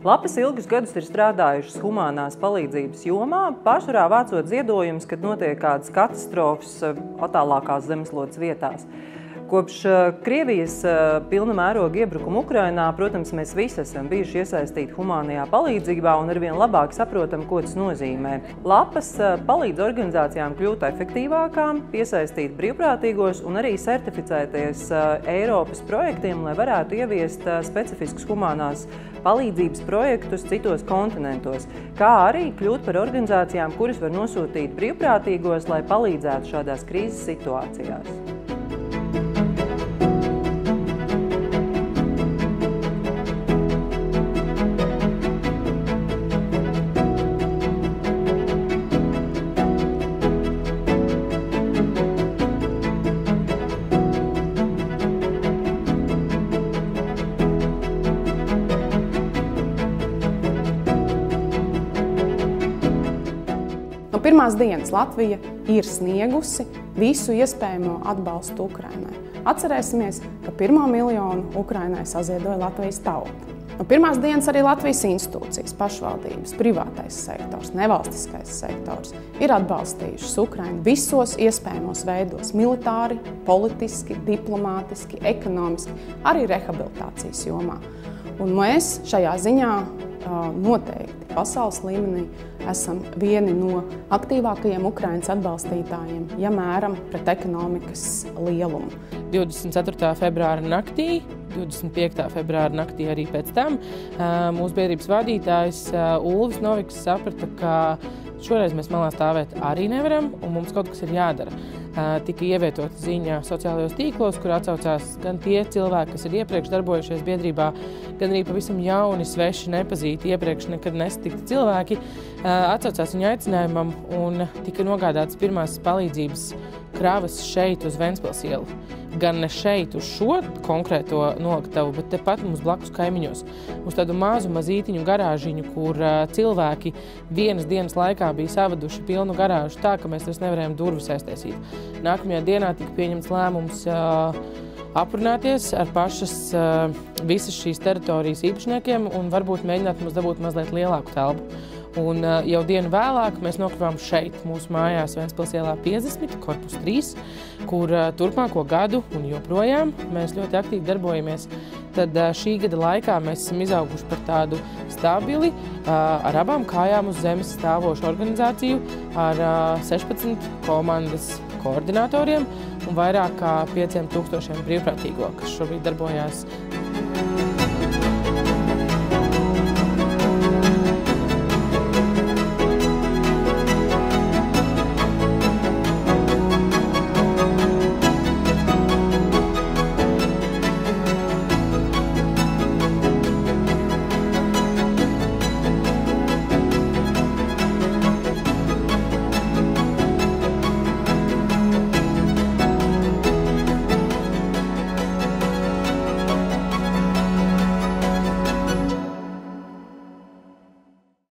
Lapas ilgus gadus ir strādājušas humānās palīdzības jomā, pārsvarā vācot ziedojumus, kad notiek kādas katastrofas attālākās zemeslodes vietās. Kopš Krievijas pilna mēroga iebrukuma Ukrainā, protams, mēs visi esam bijuši iesaistīti humānajā palīdzībā un arvien labāk saprotam, ko tas nozīmē. Lapas palīdz organizācijām kļūt efektīvākām, piesaistīt brīvprātīgos un arī certificēties Eiropas projektiem, lai varētu ieviest specifiskus humānās palīdzības projektus citos kontinentos, kā arī kļūt par organizācijām, kuras var nosūtīt brīvprātīgos, lai palīdzētu šādās krīzes situācijās. No pirmās dienas Latvija ir sniegusi visu iespējamo atbalstu Ukrainai. Atcerēsimies, ka 1 miljonu Ukrainai saziedoja Latvijas tauta. No pirmās dienas arī Latvijas institūcijas, pašvaldības, privātais sektors, nevalstiskais sektors ir atbalstījušas Ukrainu visos iespējamos veidos – militāri, politiski, diplomātiski, ekonomiski, arī rehabilitācijas jomā. Un mēs šajā ziņā noteikti pasaules līmenī esam vieni no aktīvākajiem Ukrainas atbalstītājiem, ja mēram pret ekonomikas lielumu. 24. februāra naktī, 25. februāra naktī arī pēc tam mūsu biedrības vadītājs Ulvis Noviks saprata, ka šoreiz mēs malā stāvēt arī nevaram un mums kaut kas ir jādara. Tika ievietota ziņa sociālajos tīklos, kur atsaucās gan tie cilvēki, kas ir iepriekš darbojušies biedrībā, gan arī pavisam jauni, sveši, nepazīti, iepriekš nekad nesatikti cilvēki, atsaucās viņa aicinājumam un tika nogādātas pirmās palīdzības kravas šeit uz Ventspils ielu. Gan ne šeit uz šo konkrēto noliktavu, bet tepat mums blakus kaimiņos. Uz tādu mazu mazītiņu garāžiņu, kur cilvēki vienas dienas laikā bija savaduši pilnu garāžu tā, ka mēs vairs nevarējām durvis aiztaisīt. Nākamajā dienā tika pieņemts lēmums aprunāties ar visas šīs teritorijas īpašniekiem un varbūt mēģināt mums dabūt mazliet lielāku telpu. Un jau dienu vēlāk mēs nokļuvām šeit, mūsu mājās Ventspils ielā 50, korpus 3, kur turpmāko gadu un joprojām mēs ļoti aktīvi darbojamies. Tad šī gada laikā mēs esam izauguši par tādu stabili, ar abām kājām uz zemes stāvošu organizāciju, ar 16 komandas koordinatoriem un vairāk kā 5000 brīvprātīgo, kas šobrīd darbojās